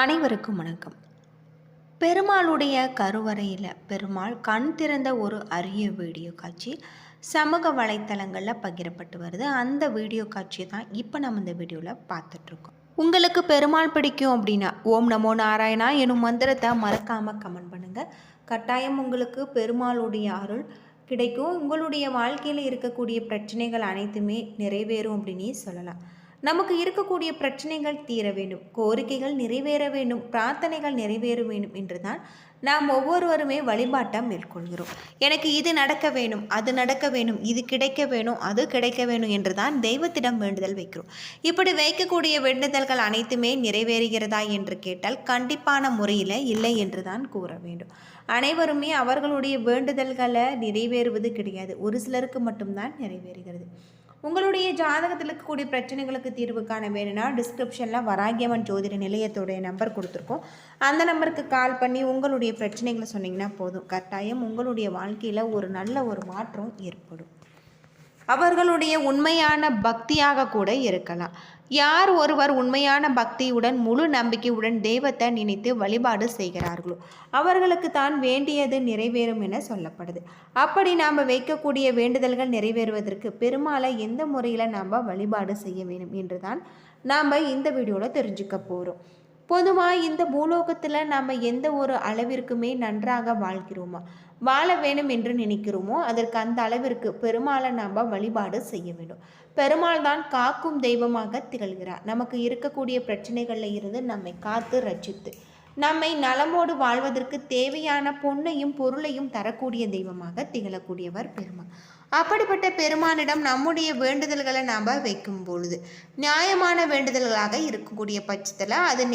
அனைவருக்கும் வணக்கம். பெருமாளுடைய கருவறையில் பெருமாள் கண் திறந்த ஒரு அரிய வீடியோ காட்சி சமூக வலைத்தளங்களில் பகிரப்பட்டு வருது. அந்த வீடியோ காட்சியை தான் இப்போ நம்ம இந்த வீடியோவில் பார்த்துட்ருக்கோம். உங்களுக்கு பெருமாள் பிடிக்கும் அப்படின்னா ஓம் நமோ நாராயணா எனும் மந்திரத்தை மறக்காமல் கமெண்ட் பண்ணுங்கள். கட்டாயம் உங்களுக்கு பெருமாளுடைய அருள் கிடைக்கும். உங்களுடைய வாழ்க்கையில் இருக்கக்கூடிய பிரச்சனைகள் அனைத்துமே நிறைவேறும் அப்படின்னே சொல்லலாம். நமக்கு இருக்கக்கூடிய பிரச்சனைகள் தீர வேண்டும், கோரிக்கைகள் நிறைவேற வேண்டும், பிரார்த்தனைகள் நிறைவேற வேண்டும் என்று தான் நாம் ஒவ்வொருவருமே வழிபாட்டை மேற்கொள்கிறோம். எனக்கு இது நடக்க வேணும், அது நடக்க வேணும், இது கிடைக்க வேணும், அது கிடைக்க வேணும் என்று தான் தெய்வத்திடம் வேண்டுதல் வைக்கிறோம். இப்படி வைக்கக்கூடிய வேண்டுதல்கள் அனைத்துமே நிறைவேறுகிறதா என்று கேட்டால் கண்டிப்பான முறையில் இல்லை என்று தான் கூற வேண்டும். அனைவருமே அவர்களுடைய வேண்டுதல்களை நிறைவேறுவது கிடையாது, ஒரு சிலருக்கு மட்டும்தான் நிறைவேறுகிறது. உங்களுடைய ஜாதகத்தில் இருக்கக்கூடிய பிரச்சனைகளுக்கு தீர்வு காண வேணும்னா டிஸ்கிரிப்ஷனில் வராகியம்மன் ஜோதிட நிலையத்தோடைய நம்பர் கொடுத்துருக்கோம். அந்த நம்பருக்கு கால் பண்ணி உங்களுடைய பிரச்சனைகளை சொன்னீங்கன்னா போதும், கட்டாயம் உங்களுடைய வாழ்க்கையில் ஒரு நல்ல ஒரு மாற்றம் ஏற்படும். அவர்களுடைய உண்மையான பக்தியாக கூட இருக்கலாம். யார் ஒருவர் உண்மையான பக்தியுடன் முழு நம்பிக்கையுடன் தெய்வத்தை நினைத்து வழிபாடு செய்கிறார்களோ அவர்களுக்கு தான் வேண்டியது நிறைவேறும் என சொல்லப்படுது. அப்படி நாம் வைக்கக்கூடிய வேண்டுதல்கள் நிறைவேறுவதற்கு பெருமாளை எந்த முறையில் நாம் வழிபாடு செய்ய வேண்டும் என்று தான் நாம் இந்த வீடியோவில் தெரிஞ்சுக்க போகிறோம். பொதுவாக இந்த பூலோகத்தில் நாம் எந்த ஒரு அளவிற்குமே நன்றாக வாழ்கிறோமா, வாழ வேணும் என்று நினைக்கிறோமோ அதற்கு அந்த அளவிற்கு பெருமாளை நாம் வழிபாடு செய்ய வேண்டும். பெருமாள் தான் காக்கும் தெய்வமாக திகழ்கிறார். நமக்கு இருக்கக்கூடிய பிரச்சனைகளில் இருந்து நம்மை காத்து ரட்சித்து நம்மை நலமோடு வாழ்வதற்கு தேவையான பொன்னையும் பொருளையும் தரக்கூடிய தெய்வமாக திகழக்கூடியவர் பெருமாள். அப்படிப்பட்ட பெருமானிடம் நம்முடைய வேண்டுதல்களை நாம் வைக்கும் பொழுது நியாயமான வேண்டுதல்களாக இருக்கக்கூடிய பட்சத்தில் அது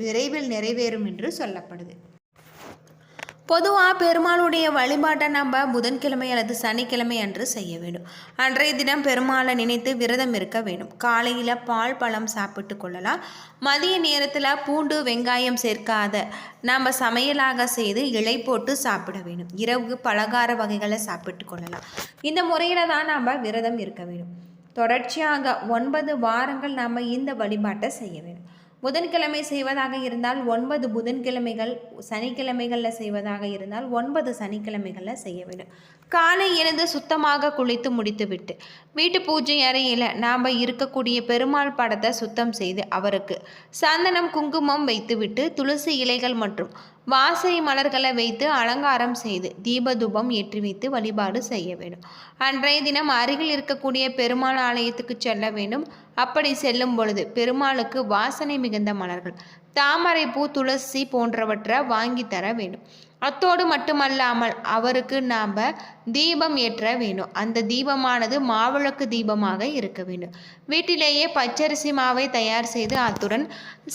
விரைவில் நிறைவேறும் என்று சொல்லப்படுது. பொதுவாக பெருமாளுடைய வழிபாட்டை நம்ம புதன்கிழமை அல்லது சனிக்கிழமை அன்று செய்ய வேண்டும். அன்றைய தினம் பெருமாளை நினைத்து விரதம் இருக்க வேண்டும். காலையில் பால் பழம் சாப்பிட்டு கொள்ளலாம். மதிய நேரத்தில் பூண்டு வெங்காயம் சேர்க்காத நாம் சமையலாக செய்து இலை போட்டு சாப்பிட வேண்டும். இரவு பலகார வகைகளை சாப்பிட்டு கொள்ளலாம். இந்த முறையில் தான் நாம் விரதம் இருக்க வேண்டும். தொடர்ச்சியாக 9 வாரங்கள் நாம் இந்த வழிபாட்டை செய்ய வேண்டும். புதன்கிழமை செய்வதாக இருந்தால் 9 புதன்கிழமைகள், சனிக்கிழமைகளில் செய்வதாக இருந்தால் 9 சனிக்கிழமைகளில் செய்ய வேண்டும். காலை எழுந்து சுத்தமாக குளித்து முடித்துவிட்டு வீட்டு பூஜை அறையில் நாம் இருக்கக்கூடிய பெருமாள் படத்தை சுத்தம் செய்து அவருக்கு சந்தனம் குங்குமம் வைத்துவிட்டு துளசி இலைகள் மற்றும் வாசை மலர்களை வைத்து அலங்காரம் செய்து தீபதூபம் ஏற்றி வைத்து வழிபாடு செய்ய வேண்டும். அன்றைய தினம் அருகில் இருக்கக்கூடிய பெருமாள் ஆலயத்துக்கு செல்ல வேண்டும். அப்படி செல்லும் பொழுது பெருமாளுக்கு வாசனை மிகுந்த மலர்கள், தாமரைப்பூ, துளசி போன்றவற்றை வாங்கி தர வேண்டும். அத்தோடு மட்டுமல்லாமல் அவருக்கு நாம் தீபம் ஏற்ற வேண்டும். அந்த தீபமானது மாவிளக்கு தீபமாக இருக்க வேண்டும். வீட்டிலேயே பச்சரிசி மாவை தயார் செய்து அத்துடன்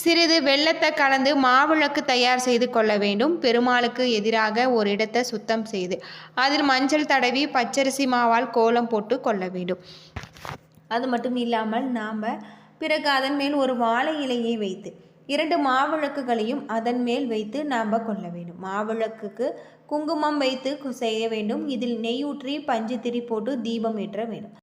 சிறிது வெல்லத்தை கலந்து மாவிளக்கு தயார் செய்து கொள்ள வேண்டும். பெருமாளுக்கு எதிராக ஒரு இடத்தை சுத்தம் செய்து அதில் மஞ்சள் தடவி பச்சரிசி மாவால் கோலம் போட்டு கொள்ள வேண்டும். அது மட்டும் இல்லாமல் நாம் பிறகு அதன் மேல் ஒரு வாழை இலையை வைத்து 2 மாவிளக்குகளையும் அதன் மேல் வைத்து நாம் கொள்ள வேண்டும். மாவிளக்குக்கு குங்குமம் வைத்து செய்ய வேண்டும். இதில் நெய் ஊற்றி பஞ்சுத்திரி போட்டு தீபம் ஏற்ற வேண்டும்.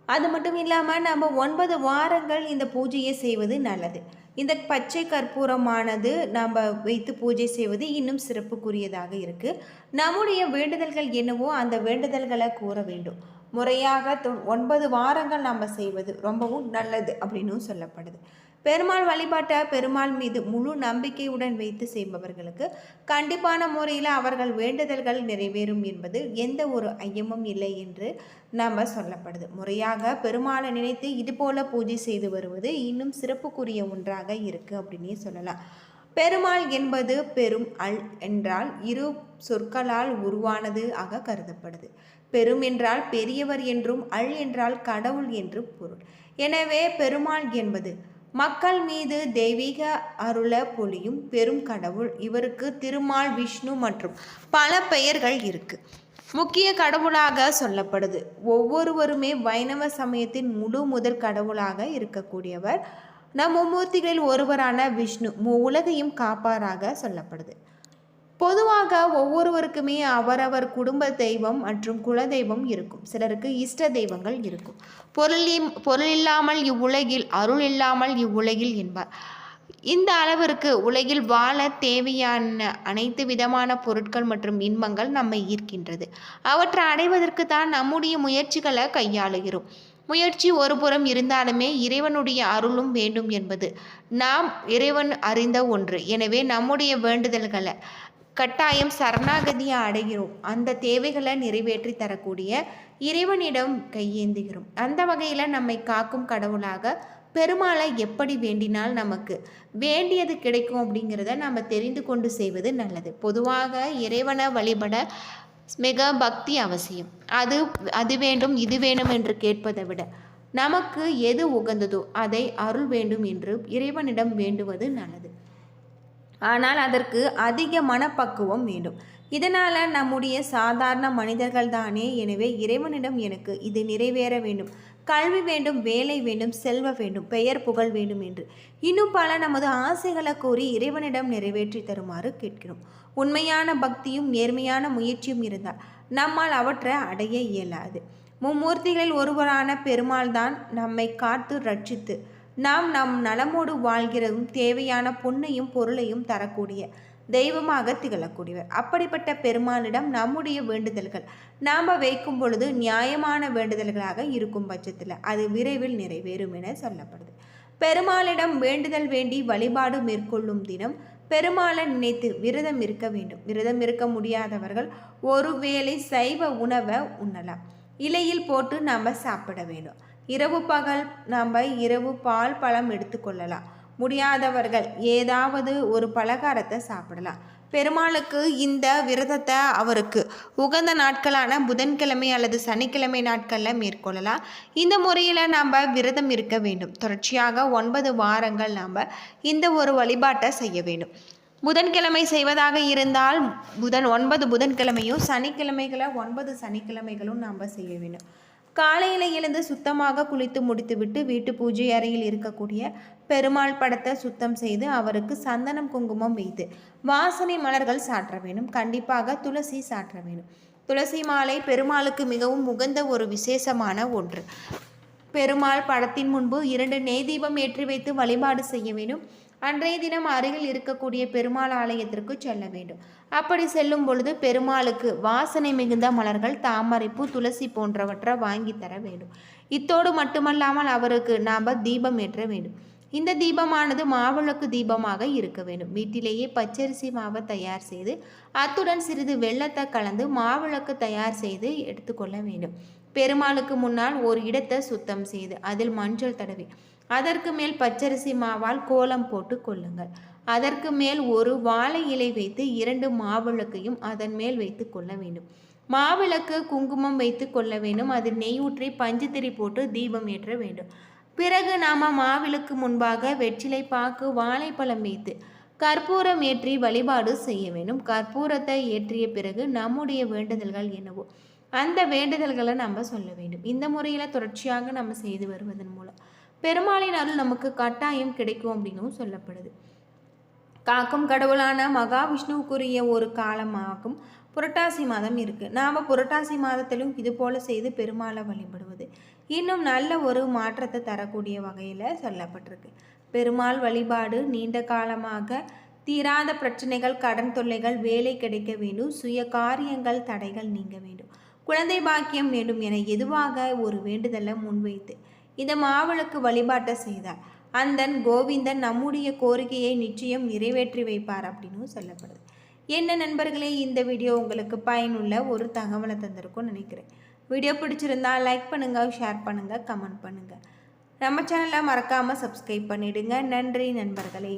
அது மட்டும் இல்லாமல் நம்ம 9 வாரங்கள் இந்த பூஜையை செய்வது நல்லது. இந்த பச்சை கற்பூரமானது நாம் வைத்து பூஜை செய்வது இன்னும் சிறப்புக்குரியதாக இருக்குது. நம்முடைய வேண்டுதல்கள் என்னவோ அந்த வேண்டுதல்களை கூற வேண்டும். முறையாக 9 வாரங்கள் நாம் செய்வது ரொம்பவும் நல்லது அப்படின்னு சொல்லப்படுது. பெருமாள் வழிபாட்டை பெருமாள் மீது முழு நம்பிக்கையுடன் வைத்து செய்பவர்களுக்கு கண்டிப்பான முறையில் அவர்கள் வேண்டுதல்கள் நிறைவேறும் என்பது எந்த ஒரு ஐயமும் இல்லை என்று நாம் சொல்லப்படுது. முறையாக பெருமாளை நினைத்து இதுபோல பூஜை செய்து வருவது இன்னும் சிறப்புக்குரிய ஒன்றாக இருக்குது அப்படின்னே சொல்லலாம். பெருமாள் என்பது பெரும் அல் என்றால் 2 சொற்களால் உருவானது ஆக கருதப்படுது. பெரும் என்றால் பெரியவர் என்றும் அல் என்றால் கடவுள் என்று பொருள். எனவே பெருமாள் என்பது மக்கள் மீது தெய்வீக அருள பொழியும் பெரும் கடவுள். இவருக்கு திருமால், விஷ்ணு மற்றும் பல பெயர்கள் இருக்கு. முக்கிய கடவுளாக சொல்லப்படுது. ஒவ்வொருவருமே வைணவ சமயத்தின் முதல் கடவுளாக இருக்கக்கூடியவர். நம் மும்மூர்த்திகளில் ஒருவரான விஷ்ணு உலகையும் காப்பாராக சொல்லப்படுது. பொதுவாக ஒவ்வொருவருக்குமே அவரவர் குடும்ப தெய்வம் மற்றும் குலதெய்வம் இருக்கும். சிலருக்கு இஷ்ட தெய்வங்கள் இருக்கும். பொருள் இல்லாமல் இவ்வுலகில், அருள் இல்லாமல் இவ்வுலகில் என்பார். இந்த அளவிற்கு உலகில் வாழ தேவையான அனைத்து விதமான பொருட்கள் மற்றும் இன்பங்கள் நம்மை ஈர்க்கின்றது. அவற்றை அடைவதற்கு தான் நம்முடைய முயற்சிகளை கையாளுகிறோம். முயற்சி ஒரு புறம் இருந்தாலுமே இறைவனுடைய அருளும் வேண்டும் என்பது நாம் இறைவன் அறிந்த ஒன்று. எனவே நம்முடைய வேண்டுதல்களை கட்டாயம் சரணாகதியை அடைகிறோம். அந்த தேவைகளை நிறைவேற்றி தரக்கூடிய இறைவனிடம் கையேந்துகிறோம். அந்த வகையில் நம்மை காக்கும் கடவுளாக பெருமாளை எப்படி வேண்டினால் நமக்கு வேண்டியது கிடைக்கும் அப்படிங்கிறத நம்ம தெரிந்து கொண்டு செய்வது நல்லது. பொதுவாக இறைவனை வழிபட மிக பக்தி அவசியம். அது வேண்டும் இது வேண்டும் என்று கேட்பதை விட நமக்கு எது உகந்ததோ அதை அருள் வேண்டும் என்று இறைவனிடம் வேண்டுவது நல்லது. ஆனால் அதற்கு அதிக மனப்பக்குவம் வேண்டும். இதனால் நம்முடைய சாதாரண மனிதர்கள் தானே. எனவே இறைவனிடம் எனக்கு இது நிறைவேற வேண்டும், கல்வி வேண்டும், வேலை வேண்டும், செல்வ வேண்டும், பெயர் புகழ் வேண்டும் என்று இன்னும் பல நமது ஆசைகளை கூறி இறைவனிடம் நிறைவேற்றி தருமாறு கேட்கிறோம். உண்மையான பக்தியும் நேர்மையான முயற்சியும் இருந்தால் நம்மால் அவற்றை அடைய இயலாது. மும்மூர்த்திகளில் ஒருவரான பெருமாள் தான் நம்மை காத்து ரட்சித்து நாம் நம் நலமோடு வாழ்கிறதும் தேவையான பொன்னையும் பொருளையும் தரக்கூடிய தெய்வமாக திகழக்கூடியவர். அப்படிப்பட்ட பெருமாளிடம் நம்முடைய வேண்டுதல்கள் நாம் வைக்கும் பொழுது நியாயமான வேண்டுதல்களாக இருக்கும் பட்சத்தில் அது விரைவில் நிறைவேறும் என சொல்லப்படுது. பெருமாளிடம் வேண்டுதல் வேண்டி வழிபாடு மேற்கொள்ளும் தினம் பெருமாளை நினைத்து விரதம் இருக்க வேண்டும். விரதம் இருக்க முடியாதவர்கள் ஒருவேளை சைவ உணவை உண்ணலாம். இலையில் போட்டு நாம் சாப்பிட வேண்டும். இரவு பகல் நாம் இரவு பால் பழம் எடுத்துக்கொள்ளலாம். முடியாதவர்கள் ஏதாவது ஒரு பலகாரத்தை சாப்பிடலாம். பெருமாளுக்கு இந்த விரதத்தை அவருக்கு உகந்த நாட்களான புதன்கிழமை அல்லது சனிக்கிழமை நாட்களில் மேற்கொள்ளலாம். இந்த முறையில் நாம் விரதம் இருக்க வேண்டும். தொடர்ச்சியாக 9 வாரங்கள் நாம் இந்த ஒரு வழிபாட்டை செய்ய வேண்டும். புதன்கிழமை செய்வதாக இருந்தால் 9 புதன்கிழமையும், சனிக்கிழமைகளை 9 சனிக்கிழமைகளும் நாம் செய்ய வேண்டும். காலையில் எழுந்து சுத்தமாக குளித்து முடித்துவிட்டு வீட்டு பூஜை அறையில் இருக்கக்கூடிய பெருமாள் படத்தை சுத்தம் செய்து அவருக்கு சந்தனம் குங்குமம் வைத்து வாசனை மலர்கள் சாற்ற வேண்டும். கண்டிப்பாக துளசி சாற்ற வேண்டும். துளசி மாலை பெருமாளுக்கு மிகவும் உகந்த ஒரு விசேஷமான ஒன்று. பெருமாள் படத்தின் முன்பு 2 நெய் தீபம் ஏற்றி வைத்து வழிபாடு செய்ய வேண்டும். அன்றைய தினம் அருகில் இருக்கக்கூடிய பெருமாள் ஆலயத்திற்கு செல்ல வேண்டும். அப்படி செல்லும் பொழுது பெருமாளுக்கு வாசனை மிகுந்த மலர்கள், தாமரைப்பூ, துளசி போன்றவற்றை வாங்கி தர வேண்டும். இத்தோடு மட்டுமல்லாமல் அவருக்கு நாம் தீபம் ஏற்ற வேண்டும். இந்த தீபமானது மாவிளக்கு தீபமாக இருக்க வேண்டும். வீட்டிலேயே பச்சரிசி மாவை தயார் செய்து அத்துடன் சிறிது வெள்ளத்தை கலந்து மாவிளக்கு தயார் செய்து எடுத்துக்கொள்ள வேண்டும். பெருமாளுக்கு முன்னால் ஒரு இடத்தை சுத்தம் செய்து அதில் மஞ்சள் தடவி அதற்கு மேல் பச்சரிசி மாவால் கோலம் போட்டு கொள்ளுங்கள். அதற்கு மேல் ஒரு வாழை இலை வைத்து 2 மாவிளக்கையும் அதன் மேல் வைத்து கொள்ள வேண்டும். மாவிளக்கு குங்குமம் வைத்து கொள்ள வேண்டும். அதில் நெய் ஊற்றி பஞ்சுத்திரி போட்டு தீபம் ஏற்ற வேண்டும். பிறகு நாம் மாவிளக்கு முன்பாக வெற்றிலை பாக்கு வாழைப்பழம் வைத்து கற்பூரம் ஏற்றி வழிபாடு செய்ய வேண்டும். கற்பூரத்தை ஏற்றிய பிறகு நம்முடைய வேண்டுதல்கள் என்னவோ அந்த வேண்டுதல்களை நம்ம சொல்ல வேண்டும். இந்த முறையில் தொடர்ச்சியாக நம்ம செய்து வருவதன் மூலம் பெருமாளின் அருள் நமக்கு கட்டாயம் கிடைக்கும் அப்படின்னும் சொல்லப்படுது. காக்கும் கடவுளான மகாவிஷ்ணுவுக்குரிய ஒரு காலமாகும் புரட்டாசி மாதம் இருக்குது. நாம் புரட்டாசி மாதத்திலும் இது போல் செய்து பெருமாளை வழிபடுவது இன்னும் நல்ல ஒரு மாற்றத்தை தரக்கூடிய வகையில் சொல்லப்பட்டிருக்கு. பெருமாள் வழிபாடு நீண்ட காலமாக தீராத பிரச்சனைகள், கடன் தொல்லைகள், வேலை கிடைக்க வேண்டும், சுய காரியங்கள் தடைகள் நீங்க வேண்டும், குழந்தை பாக்கியம் வேண்டும் என எதுவாக ஒரு வேண்டுதலை முன்வைத்து இந்த மாவிளக்கு வழிபாட்டை செய்தார் அந்தன் கோவிந்தன் நம்முடைய கோரிக்கையை நிச்சயம் நிறைவேற்றி வைப்பார் அப்படின்னு சொல்லப்படுது. என்ன நண்பர்களே, இந்த வீடியோ உங்களுக்கு பயனுள்ள ஒரு தகவலை தந்திருக்கும்னு நினைக்கிறேன். வீடியோ பிடிச்சிருந்தா லைக் பண்ணுங்கள், ஷேர் பண்ணுங்கள், கமெண்ட் பண்ணுங்கள். நம்ம சேனலை மறக்காமல் சப்ஸ்கிரைப் பண்ணிவிடுங்க. நன்றி நண்பர்களே.